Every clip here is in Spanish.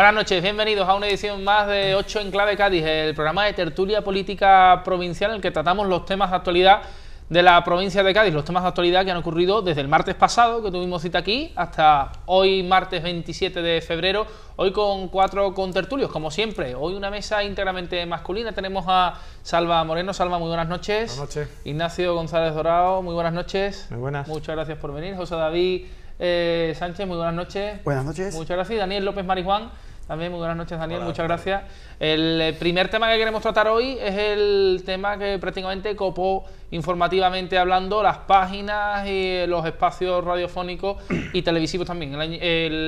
Buenas noches, bienvenidos a una edición más de 8 en Clave Cádiz, el programa de tertulia política provincial en el que tratamos los temas de actualidad de la provincia de Cádiz, los temas de actualidad que han ocurrido desde el martes pasado, que tuvimos cita aquí, hasta hoy, martes 27 de febrero, hoy con 4 contertulios, como siempre. Hoy una mesa íntegramente masculina, tenemos a Salva Moreno. Salva, muy buenas noches. Buenas noches. Ignacio González Dorado, muy buenas noches. Muy buenas. Muchas gracias por venir. José David Sánchez, muy buenas noches. Buenas noches. Muchas gracias. Daniel López Marijuán, también muy buenas noches, Daniel. Hola, muchas gracias. El primer tema que queremos tratar hoy es el tema que prácticamente copó informativamente hablando las páginas y los espacios radiofónicos y televisivos también.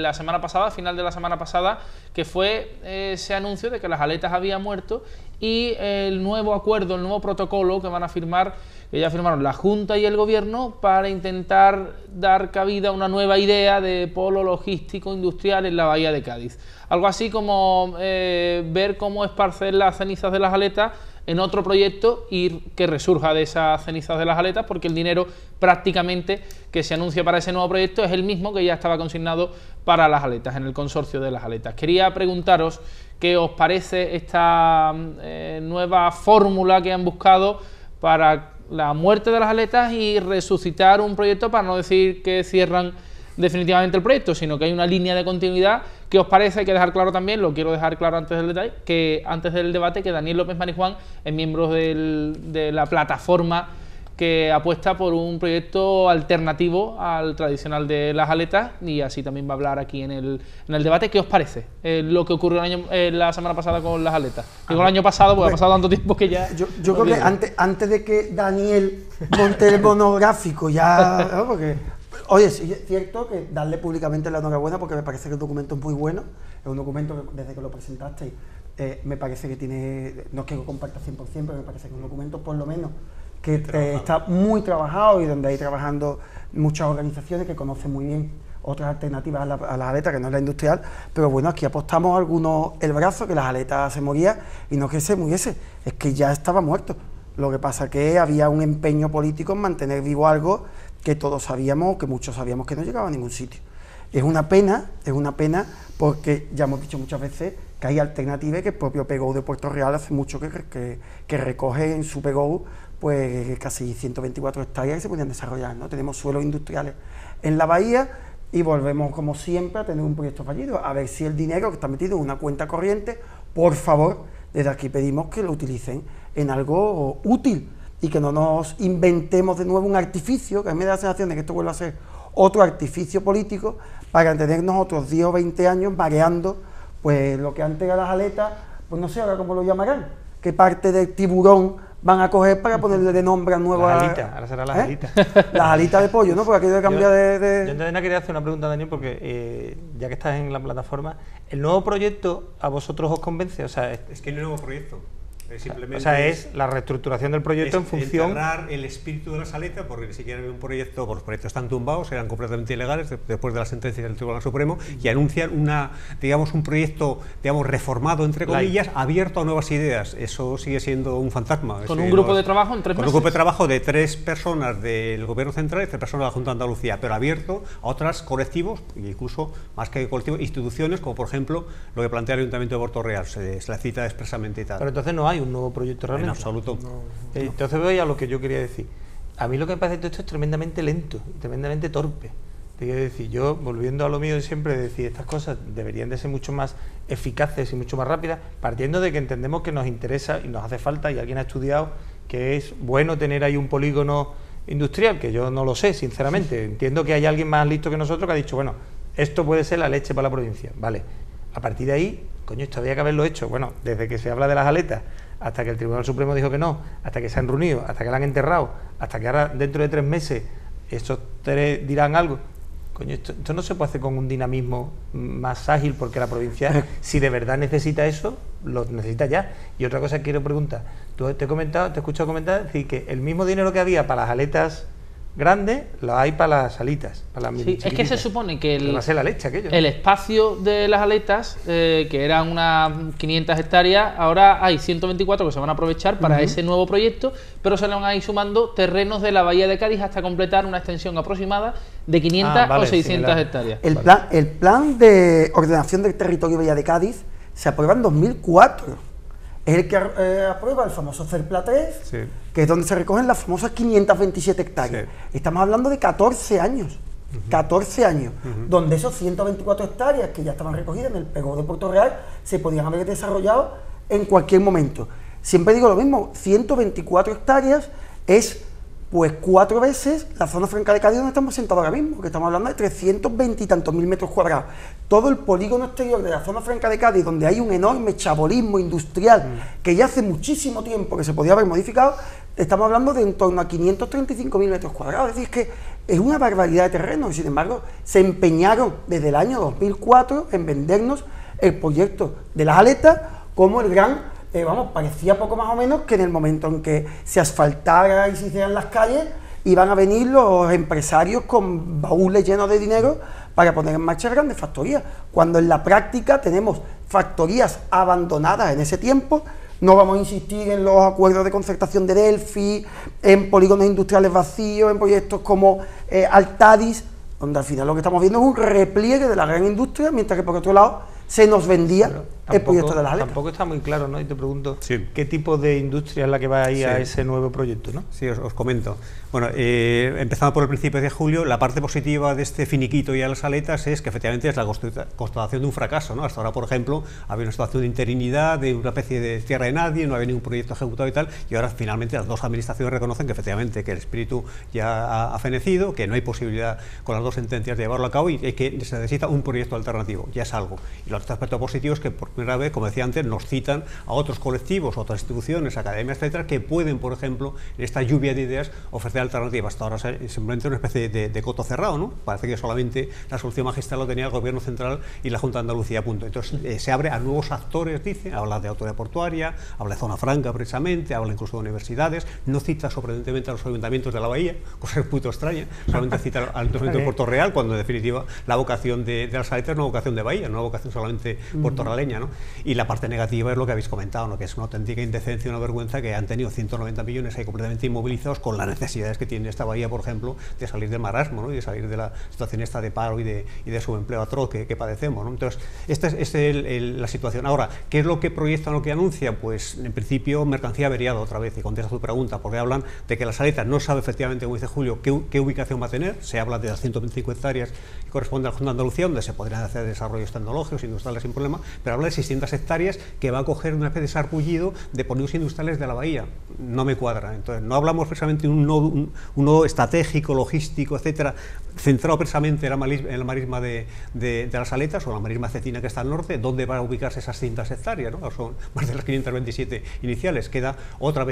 La semana pasada, final de la semana pasada, que fue ese anuncio de que las aletas habían muerto y el nuevo acuerdo, el nuevo protocolo que van a firmar, que ya firmaron la Junta y el Gobierno para intentar dar cabida a una nueva idea de polo logístico industrial en la bahía de Cádiz. Algo así como ver cómo esparcer las cenizas de las aletas en otro proyecto y que resurja de esas cenizas de las aletas, porque el dinero prácticamente que se anuncia para ese nuevo proyecto es el mismo que ya estaba consignado para las aletas, en el consorcio de las aletas. Quería preguntaros qué os parece esta nueva fórmula que han buscado para la muerte de las aletas y resucitar un proyecto, para no decir que cierran definitivamente el proyecto, sino que hay una línea de continuidad. ¿Qué os parece? Hay que dejar claro también, lo quiero dejar claro antes del debate, que Daniel López Marijuán es miembro de la plataforma que apuesta por un proyecto alternativo al tradicional de las aletas, y así también va a hablar aquí en el debate. ¿Qué os parece lo que ocurrió la semana pasada con las aletas? Digo el año pasado, porque ha pasado tanto tiempo que ya... Yo creo que antes de que Daniel monte el monográfico ya... ¿no? Porque, oye, sí, es cierto que darle públicamente la enhorabuena, porque me parece que el documento es muy bueno. Es un documento que desde que lo presentasteis me parece que tiene... No es que lo comparta 100%, pero me parece que es un documento por lo menos que está muy trabajado y donde hay trabajando muchas organizaciones que conocen muy bien otras alternativas a las aletas, que no es la industrial, pero bueno, aquí apostamos algunos el brazo, que las aletas se morían, y no que se muriese, es que ya estaba muerto. Lo que pasa que había un empeño político en mantener vivo algo que todos sabíamos, que muchos sabíamos que no llegaba a ningún sitio. Es una pena porque ya hemos dicho muchas veces que hay alternativas, que el propio PGO de Puerto Real hace mucho que recoge en su PGO pues casi 124 hectáreas que se podían desarrollar, ¿no? Tenemos suelos industriales en la bahía y volvemos como siempre a tener un proyecto fallido, a ver si el dinero que está metido en una cuenta corriente, por favor, desde aquí pedimos que lo utilicen en algo útil y que no nos inventemos de nuevo un artificio, que a mí me da la sensación de que esto vuelve a ser otro artificio político para tenernos otros 10 o 20 años mareando pues lo que antes era las aletas, pues no sé ahora cómo lo llamarán, qué parte del tiburón van a coger para ponerle de nombre a nuevas... Las alitas, ahora serán las alitas. Las alitas de pollo, ¿no? Porque aquí hay que cambiar Yo entonces quería hacer una pregunta, Daniel, porque ya que estás en la plataforma, ¿el nuevo proyecto a vosotros os convence? O sea, es que no es un nuevo proyecto. Simplemente o sea, es la reestructuración del proyecto en función... enterrar el espíritu de las aletas, porque ni siquiera hay un proyecto, pues los proyectos están tumbados, eran completamente ilegales después de la sentencia del Tribunal Supremo, y anuncian un proyecto, reformado, entre comillas, abierto a nuevas ideas. Eso sigue siendo un fantasma. Con un grupo de trabajo en 3 meses. Con un grupo de trabajo de 3 personas del Gobierno Central y 3 personas de la Junta de Andalucía, pero abierto a otros colectivos, incluso más que colectivos, instituciones, como por ejemplo lo que plantea el Ayuntamiento de Puerto Real, se la cita expresamente y tal. Pero entonces no hay un nuevo proyecto realmente. En absoluto. Entonces voy a lo que yo quería decir. A mí lo que me parece que esto es tremendamente lento y tremendamente torpe. Te quiero decir, yo, volviendo a lo mío de siempre, de decir, estas cosas deberían de ser mucho más eficaces y mucho más rápidas, partiendo de que entendemos que nos interesa y nos hace falta, y alguien ha estudiado que es bueno tener ahí un polígono industrial, que yo no lo sé, sinceramente. Entiendo que hay alguien más listo que nosotros que ha dicho, bueno, esto puede ser la leche para la provincia, vale. A partir de ahí, coño, esto había que haberlo hecho. Bueno, desde que se habla de las aletas, hasta que el Tribunal Supremo dijo que no, hasta que se han reunido, hasta que la han enterrado, hasta que ahora dentro de 3 meses estos 3 dirán algo. Coño, esto no se puede hacer con un dinamismo más ágil, porque la provincia, si de verdad necesita eso, lo necesita ya. Y otra cosa que quiero preguntar, te he escuchado comentar, decir que el mismo dinero que había para las aletas grandes los hay para las aletas, para las Sí, es que se supone que va a ser la leche aquello, ¿no? el espacio de las aletas, que eran unas 500 hectáreas, ahora hay 124 que se van a aprovechar para ese nuevo proyecto, pero se le van a ir sumando terrenos de la Bahía de Cádiz hasta completar una extensión aproximada de 500 o 600 hectáreas. El plan de ordenación del territorio Bahía de Cádiz se aprueba en 2004. Es el que aprueba el famoso CERPLA 3, Sí. que es donde se recogen las famosas 527 hectáreas. Sí. Estamos hablando de 14 años. 14 años, donde esos 124 hectáreas que ya estaban recogidas en el PGO de Puerto Real se podían haber desarrollado en cualquier momento. Siempre digo lo mismo, 124 hectáreas es pues 4 veces la zona franca de Cádiz donde estamos sentados ahora mismo, que estamos hablando de 320 y tantos mil metros cuadrados. Todo el polígono exterior de la zona franca de Cádiz, donde hay un enorme chabolismo industrial que ya hace muchísimo tiempo que se podía haber modificado, estamos hablando de en torno a 535.000 metros cuadrados. Es decir, que es una barbaridad de terreno, y sin embargo se empeñaron desde el año 2004 en vendernos el proyecto de las aletas como el gran... parecía poco más o menos que en el momento en que se asfaltara y se hicieran las calles, iban a venir los empresarios con baúles llenos de dinero para poner en marcha grandes factorías, cuando en la práctica tenemos factorías abandonadas en ese tiempo. No vamos a insistir en los acuerdos de concertación de Delphi, en polígonos industriales vacíos, en proyectos como Altadis, donde al final lo que estamos viendo es un repliegue de la gran industria, mientras que por otro lado se nos vendía el proyecto de las aletas. Tampoco está muy claro, ¿no? Y te pregunto, Sí. ¿qué tipo de industria es la que va a ir a Sí. ese nuevo proyecto, no? Sí, os comento. Bueno, empezando por el principio de julio, la parte positiva de este finiquito y a las aletas es que efectivamente es la constatación de un fracaso, ¿no? Hasta ahora, por ejemplo, había una situación de interinidad, de una especie de tierra de nadie, no había ningún proyecto ejecutado y tal, y ahora finalmente las dos administraciones reconocen que efectivamente que el espíritu ya ha fenecido, que no hay posibilidad con las dos sentencias de llevarlo a cabo y que se necesita un proyecto alternativo, ya es algo. Y el otro aspecto positivo es que por primera vez, como decía antes, nos citan a otros colectivos, otras instituciones, academias, etcétera, que pueden, por ejemplo, en esta lluvia de ideas, ofrecer alternativas. Hasta ahora es simplemente una especie de coto cerrado, ¿no? Parece que solamente la solución magistral lo tenía el Gobierno Central y la Junta de Andalucía, punto. Entonces se abre a nuevos actores, dice, habla de autoridad portuaria, habla de zona franca precisamente, habla incluso de universidades, no cita sorprendentemente a los ayuntamientos de la Bahía, cosa muy extraña, solamente cita al Ayuntamiento de Puerto Real, cuando en definitiva la vocación de las aletas es una vocación de Bahía, no una vocación solamente puertorraleña, ¿no? Y la parte negativa es lo que habéis comentado, ¿no? Que es una auténtica indecencia y una vergüenza que han tenido 190 millones ahí completamente inmovilizados con las necesidades que tiene esta bahía, por ejemplo, de salir del marasmo, ¿no? Y de salir de la situación esta de paro y de subempleo atroz que padecemos, ¿no? Entonces, esta es la situación. Ahora, ¿qué es lo que proyectan, lo que anuncian? Pues, en principio, mercancía averiada otra vez, y contesta tu pregunta, porque hablan de que las aletas no sabe efectivamente, como dice Julio, qué ubicación va a tener. Se habla de las 125 hectáreas que corresponde a la Junta de Andalucía, donde se podrían hacer desarrollos tecnológicos, industriales sin problema, pero habla de 600 hectáreas que va a coger una especie de sarpullido de polígonos industriales de la bahía. No me cuadra. Entonces, no hablamos precisamente de un nodo estratégico, logístico, etcétera, centrado precisamente en la marisma de las aletas o la marisma cetina que está al norte, donde van a ubicarse esas 500 hectáreas, ¿no? Son más de las 527 iniciales. Queda otra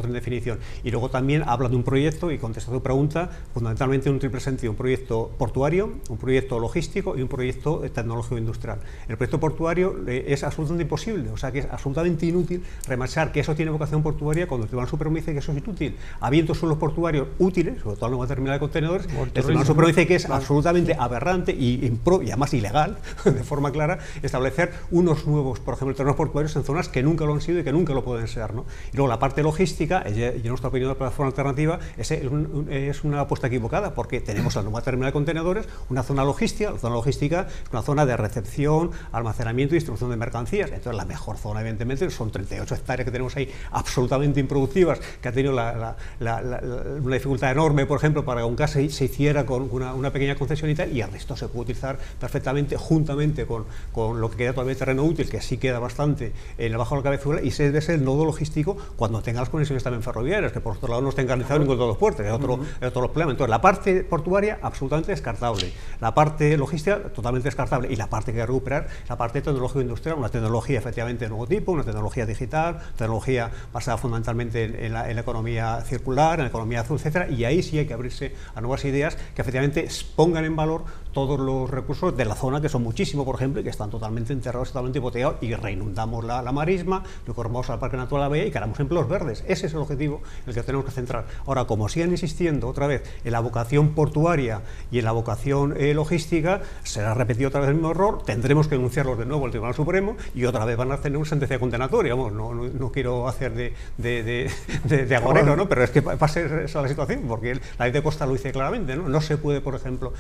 indefinición. Y luego también habla de un proyecto, y contesta tu pregunta, fundamentalmente en un triple sentido: un proyecto portuario, un proyecto logístico y un proyecto tecnológico industrial. El proyecto portuario es absolutamente imposible, o sea que es absolutamente inútil remarchar que eso tiene vocación portuaria cuando el Tribunal Supremo dice que eso es inútil. Habiendo suelos portuarios útiles, sobre todo la nueva terminal de contenedores, el Tribunal Supremo dice que es absolutamente aberrante y además ilegal, de forma clara, establecer unos nuevos, por ejemplo, terrenos portuarios en zonas que nunca lo han sido y que nunca lo pueden ser, ¿no? Y luego la parte logística, y en nuestra opinión de la plataforma alternativa, es una apuesta equivocada, porque tenemos la nueva terminal de contenedores, una zona logística. La zona logística es una zona de recepción, almacenamiento y distribución de mercancías. Entonces, la mejor zona, evidentemente, son 38 hectáreas que tenemos ahí absolutamente improductivas, que ha tenido una dificultad enorme, por ejemplo, para que un gas se hiciera con una pequeña concesión y tal, y el resto se puede utilizar perfectamente juntamente con lo que queda todavía de terreno útil, que sí queda bastante en el bajo de la cabezura, y ese debe ser el nodo logístico cuando tenga las conexiones también ferroviarias, que por otro lado no estén garantizados ninguno de los puertos, que es otro problema. Entonces, la parte portuaria absolutamente descartable, la parte logística totalmente descartable, y la parte que hay que recuperar traer la parte tecnológico-industrial, una tecnología efectivamente de nuevo tipo, una tecnología digital, tecnología basada fundamentalmente en la economía circular, en la economía azul, etcétera, y ahí sí hay que abrirse a nuevas ideas que efectivamente pongan en valor todos los recursos de la zona, que son muchísimos, por ejemplo, y que están totalmente enterrados, totalmente hipotecados, y reinundamos la marisma, lo incorporamos al Parque Natural de la Bahía y creamos empleos verdes. Ese es el objetivo en el que tenemos que centrar. Ahora, como siguen insistiendo otra vez en la vocación portuaria y en la vocación logística, será repetido otra vez el mismo error, tendremos que denunciarlos de nuevo al Tribunal Supremo y otra vez van a tener una sentencia condenatoria. Vamos, no quiero hacer de agorero, ¿no? Pero es que va a ser esa la situación, porque la ley de Costa lo dice claramente, ¿no? No se puede, por ejemplo,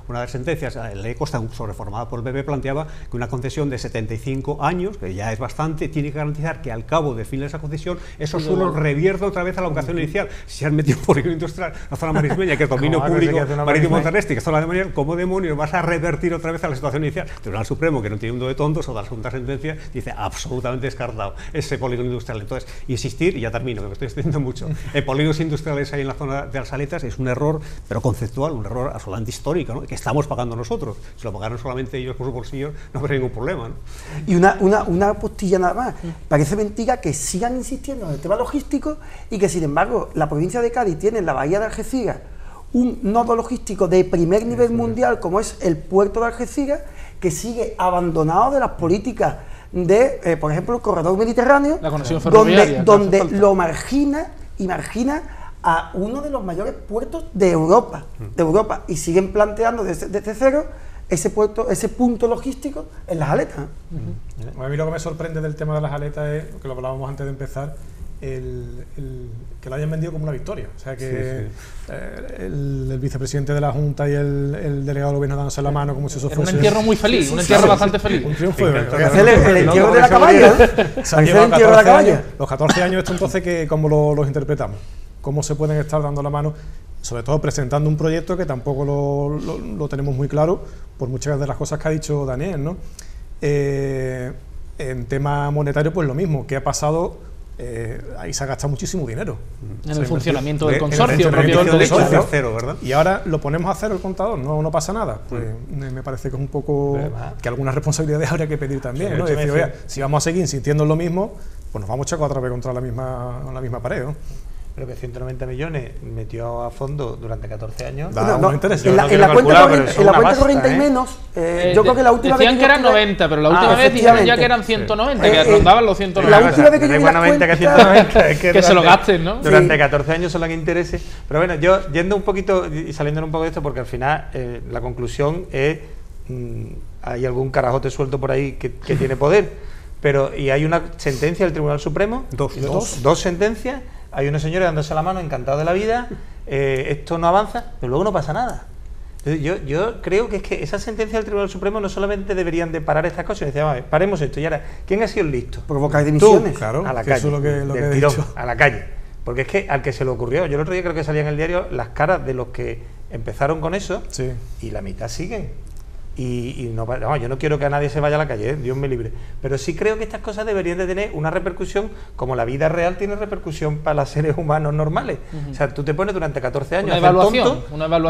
una de las sentencias, la ley de Costa, reformada por el PP, planteaba que una concesión de 75 años, que ya es bastante, tiene que garantizar que al cabo del fin de esa concesión esos suelos revierten otra vez a la vocación inicial. Si se han metido un polígono industrial, la zona marismeña, que es dominio público marítimo terrestre, que es zona de marinera, ¿cómo demonios vas a revertir otra vez a la situación inicial? El Tribunal Supremo, que no tiene un do de tontos, o da la segunda sentencia, dice absolutamente descartado ese polígono industrial. Entonces, insistir, y ya termino, que me estoy extendiendo mucho, polígonos industriales ahí en la zona de las Aletas es un error, pero conceptual, un error absolutamente histórico, ¿no? Que estamos pagando nosotros. Si lo pagaron solamente ellos por sus bolsillos, no habría ningún problema, ¿no? Y una postilla nada más. Parece mentira que sigan insistiendo en el tema logístico y que, sin embargo, la provincia de Cádiz tiene en la bahía de Algeciras un nodo logístico de primer nivel mundial, como es el puerto de Algeciras, que sigue abandonado de las políticas de, por ejemplo, el corredor mediterráneo, la conexión ferroviaria, donde lo margina a uno de los mayores puertos de Europa, y siguen planteando desde cero ese punto logístico en las aletas. A mí lo que me sorprende del tema de las aletas es, que lo hablábamos antes de empezar, que lo hayan vendido como una victoria. O sea, que el vicepresidente de la Junta y el delegado del gobierno dándose la mano como si eso fuese... un entierro muy feliz, un entierro bastante feliz. Un triunfo de... El entierro de la caballa. Se han llevado 14 años. Los 14 años, esto entonces, ¿cómo los interpretamos? ¿Cómo se pueden estar dando la mano? Sobre todo presentando un proyecto que tampoco lo tenemos muy claro, por muchas de las cosas que ha dicho Daniel, ¿no? En tema monetario, pues lo mismo. ¿Qué ha pasado? Ahí se ha gastado muchísimo dinero. En el funcionamiento del consorcio, ¿verdad? Y ahora lo ponemos a cero el contador, no pasa nada. Pues me parece que es un poco que algunas responsabilidades habría que pedir también, ¿no? Es decir, oye, si vamos a seguir insistiendo en lo mismo, pues nos vamos a chocar otra vez contra la misma pared, ¿no? Pero que 190 millones metió a fondo durante 14 años. En la cuenta corriente hay menos. Yo creo que la última decían vez que eran 90, pero la última vez dijeron ya que eran 190, que rondaban los 190. La última vez que yo vi las 90 que 190 es que se lo gasten, ¿no? Durante 14 años son los intereses. Pero bueno, yo yendo un poquito y saliendo un poco de esto, porque al final la conclusión es hay algún carajote suelto por ahí que tiene poder, pero y hay una sentencia del Tribunal Supremo, dos sentencias. Hay unos señores dándose la mano, encantados de la vida, esto no avanza, pero luego no pasa nada. Entonces, yo creo que es que esa sentencia del Tribunal Supremo no solamente deberían de parar estas cosas, sino decir, vamos, paremos esto. Y ahora, ¿quién ha sido el listo? Provocar dimisiones. Tú, claro, a la calle, eso es lo que he tirón, dicho. a la calle. Porque es que al que se le ocurrió, yo el otro día creo que salía en el diario las caras de los que empezaron con eso, y la mitad siguen. Y no, yo no quiero que a nadie se vaya a la calle, Dios me libre, pero sí creo que estas cosas deberían de tener una repercusión como la vida real tiene repercusión para los seres humanos normales. O sea, tú te pones durante 14 años una evaluación,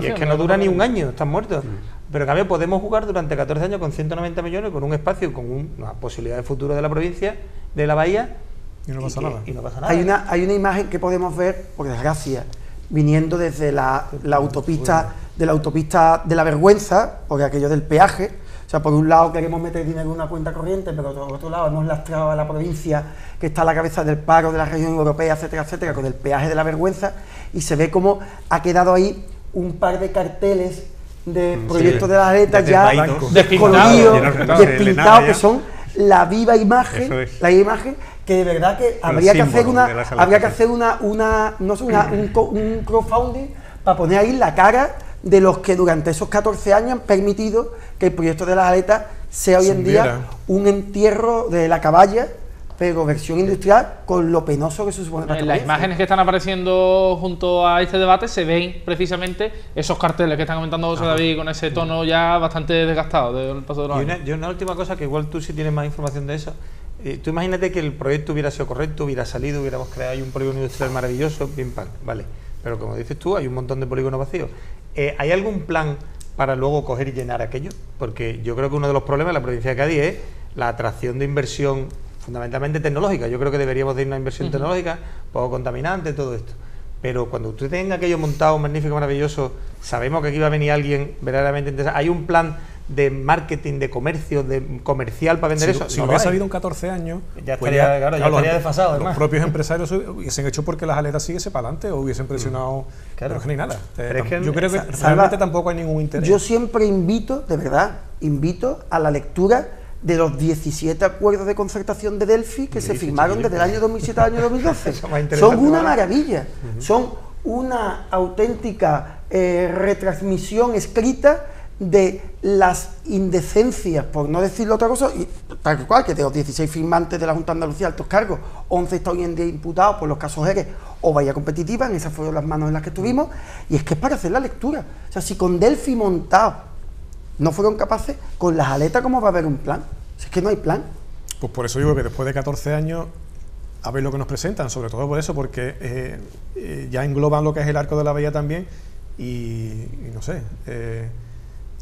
y es que no dura ni un año, estás muerto. Pero en cambio podemos jugar durante 14 años con 190 millones, con un espacio, con una posibilidad de futuro de la provincia, de la bahía, y no pasa nada. Hay una imagen que podemos ver, por desgracia, viniendo desde la autopista de la vergüenza, porque aquello del peaje, o sea, por un lado queremos meter dinero en una cuenta corriente, pero por otro lado hemos lastrado a la provincia que está a la cabeza del paro de la región europea, etcétera, etcétera, con el peaje de la vergüenza, y se ve como ha quedado ahí un par de carteles de proyectos de las aletas ya descoloridos, despintados, que son la viva imagen, que de verdad que habría que hacer un crowdfunding para poner ahí la cara de los que durante esos 14 años han permitido que el proyecto de las aletas sea hoy en día un entierro de la caballa, pero versión industrial, con lo penoso que se supone. En las imágenes que están apareciendo junto a este debate se ven precisamente esos carteles que están comentando José David, con ese tono ya bastante desgastado del paso de los años. Y una última cosa, que igual tú sí tienes más información de eso. Tú imagínate que el proyecto hubiera sido correcto, hubiera salido, hubiéramos creado ahí un polígono industrial maravilloso, pim pam, vale. Pero como dices tú, hay un montón de polígonos vacíos. ¿Hay algún plan para luego coger y llenar aquello, porque yo creo que uno de los problemas de la provincia de Cádiz es la atracción de inversión fundamentalmente tecnológica. Yo creo que deberíamos de ir a una inversión tecnológica, poco contaminante, todo esto. Pero cuando usted tenga aquello montado, magnífico, maravilloso, sabemos que aquí va a venir alguien verdaderamente interesante. Hay un plan de marketing, de comercio, de comercial para vender eso. Si no hubiera salido en 14 años, ya estaría, claro, ya estaría desfasado. Los además, propios empresarios hubiesen hecho porque las aletas siguiesen para adelante o hubiesen presionado. Pero es que ni nada. Pero es que yo creo que realmente tampoco hay ningún interés. Yo siempre invito, de verdad, invito a la lectura de los 17 acuerdos de concertación de Delphi que se firmaron desde el año 2007 al año 2012. Son una maravilla, son una auténtica retransmisión escrita de las indecencias, por no decirlo otra cosa, y tal cual, que de los 16 firmantes de la Junta de Andalucía, altos cargos, 11 están hoy en día imputados por los casos ERE o Bahía Competitiva, en esas fueron las manos en las que estuvimos, y es que es para hacer la lectura. O sea, si con Delphi montado no fueron capaces, con las aletas, ¿cómo va a haber un plan? Si es que no hay plan. Pues por eso digo que después de 14 años, a ver lo que nos presentan, sobre todo por eso, porque ya engloban lo que es el arco de la bahía también, y no sé,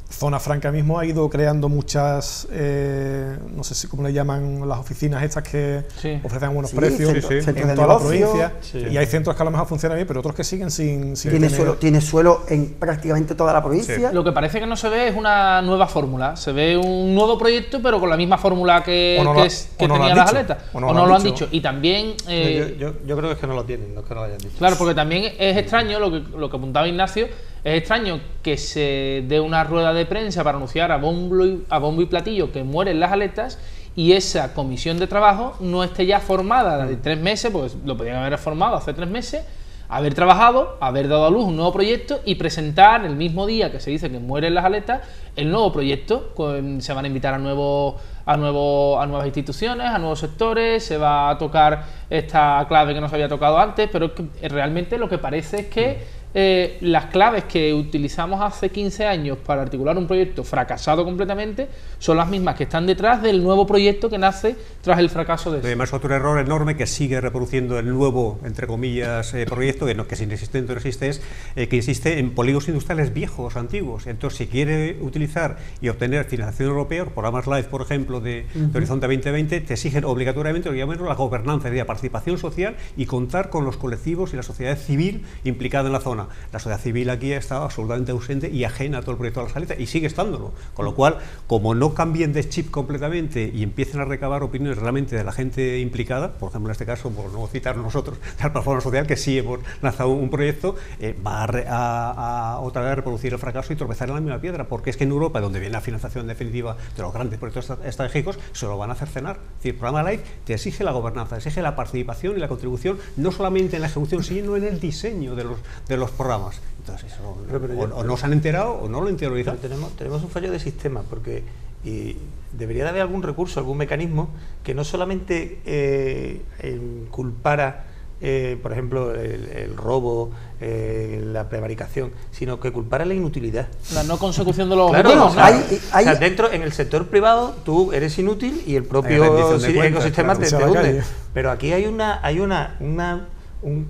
Zona Franca mismo ha ido creando muchas, no sé si cómo le llaman, las oficinas estas que ofrecen buenos precios en toda la provincia, y hay centros que a lo mejor funcionan bien, pero otros que siguen sin tiene suelo en prácticamente toda la provincia. Lo que parece que no se ve es una nueva fórmula, se ve un nuevo proyecto pero con la misma fórmula que tenía las aletas, o no lo han dicho. Y también yo creo que es que no lo tienen, no es que no lo hayan dicho. Claro, porque también es extraño lo que apuntaba Ignacio. Es extraño que se dé una rueda de prensa para anunciar a bombo y platillo que mueren las aletas y esa comisión de trabajo no esté ya formada de 3 meses, pues lo podrían haber formado hace 3 meses, haber trabajado, haber dado a luz un nuevo proyecto y presentar el mismo día que se dice que mueren las aletas el nuevo proyecto. Se van a invitar a nuevas instituciones, a nuevos sectores, se va a tocar esta clave que no se había tocado antes, pero es que realmente lo que parece es que las claves que utilizamos hace 15 años para articular un proyecto fracasado completamente son las mismas que están detrás del nuevo proyecto que nace tras el fracaso de ese. Además, otro error enorme que sigue reproduciendo el nuevo, entre comillas, proyecto, que es inexistente, no existe, es que insiste en polígonos industriales viejos, antiguos. Entonces, si quiere utilizar y obtener financiación europea, programas LIFE, por ejemplo, de Horizonte 2020, te exigen obligatoriamente lo que llaman la gobernanza, la participación social y contar con los colectivos y la sociedad civil implicada en la zona. La sociedad civil aquí ha estado absolutamente ausente y ajena a todo el proyecto de las aletas, y sigue estándolo, con lo cual, como no cambien de chip completamente y empiecen a recabar opiniones realmente de la gente implicada, por ejemplo en este caso, por no citar nosotros, de la plataforma social, que sí hemos lanzado un proyecto, va a otra vez a reproducir el fracaso y tropezar en la misma piedra, porque es que en Europa, donde viene la financiación definitiva de los grandes proyectos estratégicos, se lo van a cercenar. Es decir, el programa LIFE te exige la gobernanza, exige la participación y la contribución, no solamente en la ejecución, sino en el diseño de los programas. Entonces, eso, o no se han enterado o no lo han interiorizado. Tenemos un fallo de sistema, porque debería de haber algún recurso, algún mecanismo que no solamente culpara, por ejemplo, el robo, la prevaricación, sino que culpara la inutilidad. La no consecución de los objetivos. O sea, dentro, en el sector privado, tú eres inútil y el propio ecosistema te hunde. Pero aquí hay un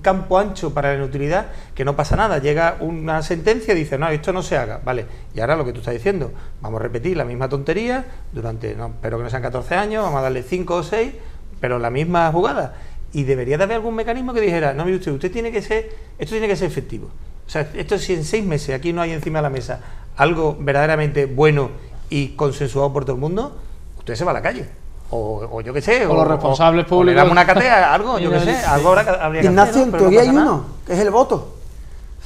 campo ancho para la inutilidad que no pasa nada. Llega una sentencia y dice, no, esto no se haga, vale, y ahora lo que tú estás diciendo, vamos a repetir la misma tontería durante, espero que no sean 14 años, vamos a darle 5 o 6, pero la misma jugada, y debería de haber algún mecanismo que dijera, no, mire usted tiene que ser, esto tiene que ser efectivo, o sea, esto si en 6 meses aquí no hay encima de la mesa algo verdaderamente bueno y consensuado por todo el mundo, usted se va a la calle. O yo qué sé, o los responsables públicos. Le damos una catea, algo, yo qué sé, algo habría que Ignacio, hacer, en teoría hay uno, que es el voto.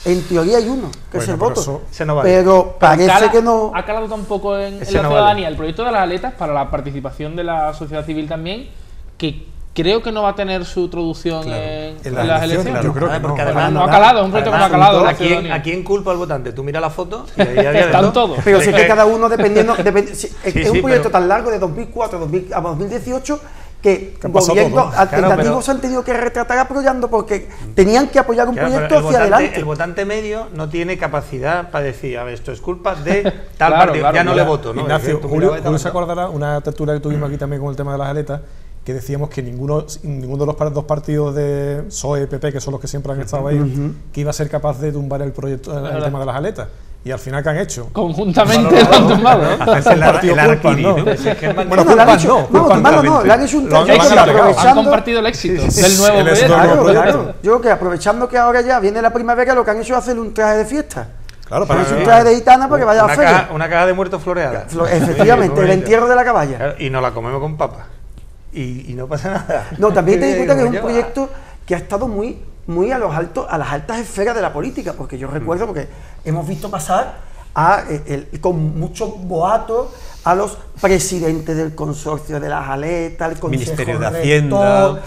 En teoría hay uno, que es el voto. Pero parece que no. Ha calado tampoco en la ciudadanía el proyecto de las aletas para la participación de la sociedad civil también, que creo que no va a tener su traducción en las elecciones. Yo creo que porque además no ha calado, es un proyecto que no ha calado. ¿A quién culpa al votante? Tú mira la foto y ahí había están todos. Pero si es que cada uno dependiendo es un proyecto tan largo de 2004 a 2018 que gobiernos alternativos se han tenido que retratar apoyando porque tenían que apoyar un proyecto hacia adelante. El votante medio no tiene capacidad para decir, a ver, esto es culpa de tal partido, ya no le voto, ¿no? Ignacio, Julio se acordará una tertulia que tuvimos aquí también con el tema de las aletas, que decíamos que ninguno de los dos partidos de PSOE y PP, que son los que siempre han estado ahí, que iba a ser capaz de tumbar el proyecto, el tema de las aletas. y al final ¿qué han hecho? Conjuntamente lo han tumbado. Hacerse el Araquiri, ¿no? Bueno, le han hecho un han compartido el éxito del nuevo proyecto. Claro. Yo creo que aprovechando que ahora ya viene la primavera, lo que han hecho es hacerle un traje de fiesta. Claro, para un traje de gitana para que vaya a la feria. Una caja de muertos floreada. Efectivamente, el entierro de la caballa. Y nos la comemos con papas. Y no pasa nada. No, también te di cuenta que es un proyecto que ha estado muy a las altas esferas de la política, porque yo recuerdo, porque hemos visto pasar con mucho boato a los presidentes del consorcio de las aletas, el Ministerio de Hacienda,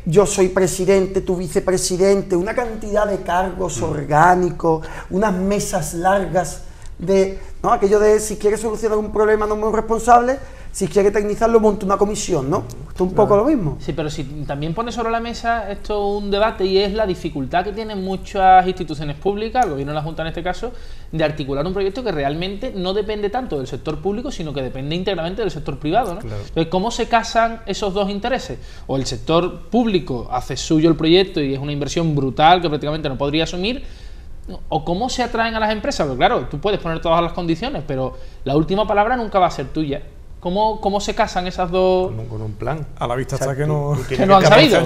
yo soy presidente, tu vicepresidente, una cantidad de cargos orgánicos, unas mesas largas de, ¿no? Aquello de si quieres solucionar un problema no muy responsable, si quiere tecnizarlo, monta una comisión, ¿no? Esto es un poco lo mismo. Sí, pero si también pone sobre la mesa esto un debate, y es la dificultad que tienen muchas instituciones públicas, el gobierno de la Junta en este caso, de articular un proyecto que realmente no depende tanto del sector público, sino que depende íntegramente del sector privado, ¿no? Claro. Entonces, ¿cómo se casan esos dos intereses? O el sector público hace suyo el proyecto y es una inversión brutal que prácticamente no podría asumir, o cómo se atraen a las empresas, porque claro, tú puedes poner todas las condiciones, pero la última palabra nunca va a ser tuya. ¿Cómo se casan esas dos? Con un plan. A la vista está que no han sabido.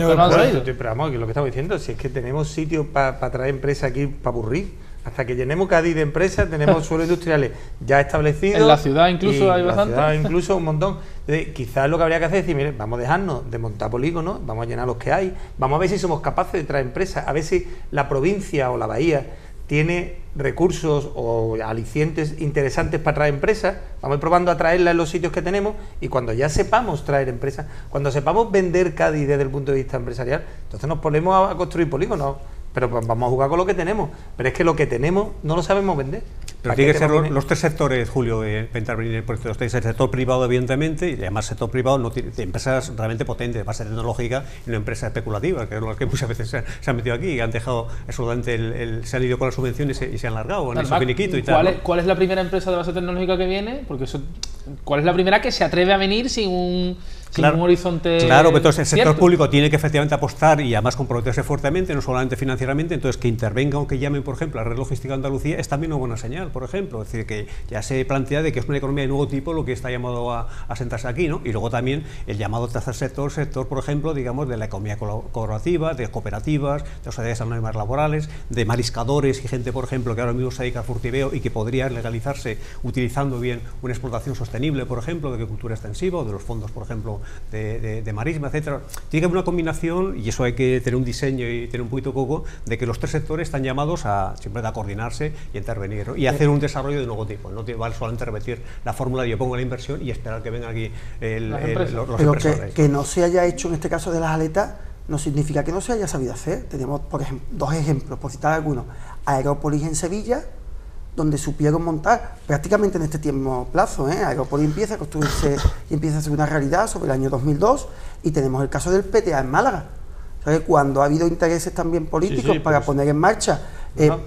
Pero vamos, que lo que estamos diciendo, si es que tenemos sitios para traer empresas aquí para aburrir. Hasta que llenemos Cádiz de empresas, tenemos suelos industriales ya establecidos. En la ciudad incluso hay bastante. En la ciudad incluso un montón. Entonces, quizás lo que habría que hacer es decir, mire, vamos a dejarnos de montar polígonos, vamos a llenar los que hay, vamos a ver si somos capaces de traer empresas, a ver si la provincia o la bahía tiene recursos o alicientes interesantes para traer empresas, vamos a ir probando a traerlas en los sitios que tenemos, y cuando ya sepamos traer empresas, cuando sepamos vender Cádiz desde el punto de vista empresarial, entonces nos ponemos a construir polígonos. Pero pues vamos a jugar con lo que tenemos, pero es que lo que tenemos no lo sabemos vender. Pero tiene que ser los tres sectores, Julio, para intervenir en el proyecto. El sector privado, evidentemente, y además el sector privado no tiene empresas realmente potentes, de base tecnológica, y no empresas especulativas, que es lo que muchas veces se han metido aquí y han dejado absolutamente se han ido con las subvenciones y se han largado en su finiquito y tal. ¿Cuál es la primera empresa de base tecnológica que viene? Porque ¿cuál es la primera que se atreve a venir sin un horizonte? Claro, pero entonces el sector público tiene que efectivamente apostar y además comprometerse fuertemente, no solamente financieramente. Entonces que intervenga o que llamen, por ejemplo, a la Red Logística de Andalucía es también una buena señal, por ejemplo. Es decir, que ya se plantea de que es una economía de nuevo tipo lo que está llamado a sentarse aquí, ¿no? Y luego también el llamado tercer sector, por ejemplo, digamos, de la economía colaborativa, de cooperativas, de sociedades anónimas laborales, de mariscadores y gente, por ejemplo, que ahora mismo se dedica al furtiveo y que podría legalizarse utilizando bien una explotación sostenible, por ejemplo, de agricultura extensiva o de los fondos, por ejemplo, de marisma, etcétera. Tiene que haber una combinación, y eso hay que tener un diseño y tener un poquito coco, de que los tres sectores están llamados a siempre a coordinarse y a intervenir, ¿no? Y hacer un desarrollo de nuevo tipo. No vale solamente repetir la fórmula de yo pongo la inversión y esperar que vengan aquí los empresarios. Que no se haya hecho en este caso de las aletas no significa que no se haya sabido hacer. Tenemos, por ejemplo, dos ejemplos, por citar algunos. Aerópolis en Sevilla, donde supieron montar prácticamente en este tiempo plazo. Aerópolis empieza a construirse y empieza a ser una realidad sobre el año 2002, y tenemos el caso del PTA en Málaga. ¿Sabes? Cuando ha habido intereses también políticos para poner en marcha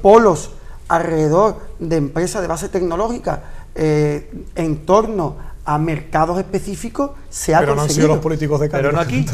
polos alrededor de empresas de base tecnológica en torno a mercados específicos, se ha conseguido. Pero no han sido los políticos de Cádiz. Pero no aquí. Es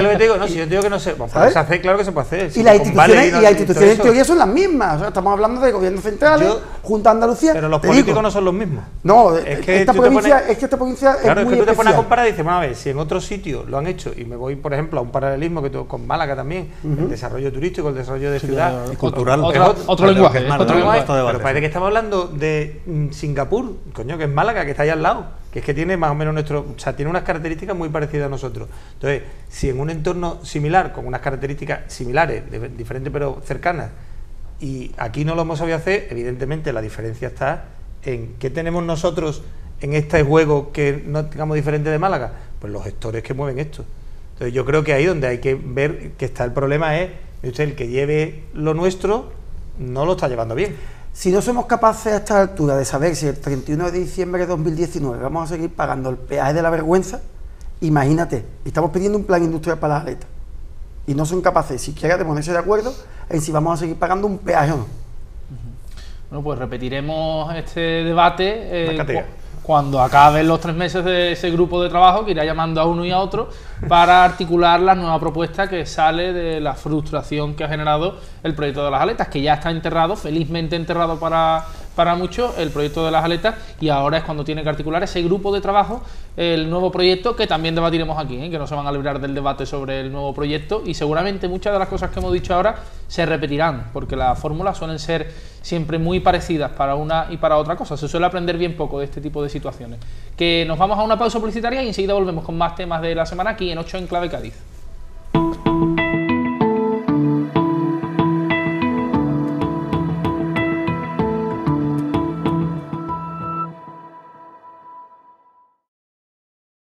lo que te digo, si yo te digo que no sé, bueno, se hace, claro que se puede hacer. Y las instituciones en teoría son las mismas. O sea, estamos hablando de gobiernos centrales, Junta de Andalucía. Pero los políticos no son los mismos. No, esta provincia es muy claro, es que tú te pones a especial. comparar y dices, bueno, a ver, si en otros sitios lo han hecho, y me voy, por ejemplo, a un paralelismo que con Málaga también, el desarrollo turístico, el desarrollo de ciudad, y cultural. Otro lenguaje. Pero parece que estamos hablando de Singapur, coño, que es Málaga, que está ahí al lado, que es que tiene más o menos tiene unas características muy parecidas a nosotros. Entonces, si en un entorno similar, con unas características similares, diferentes pero cercanas, y aquí no lo hemos sabido hacer, evidentemente la diferencia está en qué tenemos nosotros en este juego que no tengamos diferente de Málaga, pues los gestores que mueven esto. Entonces yo creo que ahí donde hay que ver que está el problema es, usted, el que lleve lo nuestro no lo está llevando bien. Si no somos capaces a esta altura de saber si el 31 de diciembre de 2019 vamos a seguir pagando el peaje de la vergüenza, imagínate, estamos pidiendo un plan industrial para las aletas y no son capaces siquiera de ponerse de acuerdo en si vamos a seguir pagando un peaje o no. Bueno, pues repetiremos este debate cuando acaben los 3 meses de ese grupo de trabajo, que irá llamando a uno y a otro para articular la nueva propuesta que sale de la frustración que ha generado el proyecto de las aletas, que ya está enterrado, felizmente enterrado para para muchos el proyecto de las aletas, y ahora es cuando tiene que articular ese grupo de trabajo el nuevo proyecto, que también debatiremos aquí, que no se van a librar del debate sobre el nuevo proyecto, y seguramente muchas de las cosas que hemos dicho ahora se repetirán, porque las fórmulas suelen ser siempre muy parecidas para una y para otra cosa. Se suele aprender bien poco de este tipo de situaciones. Que nos vamos a una pausa publicitaria y enseguida volvemos con más temas de la semana aquí en 8 en Clave Cádiz.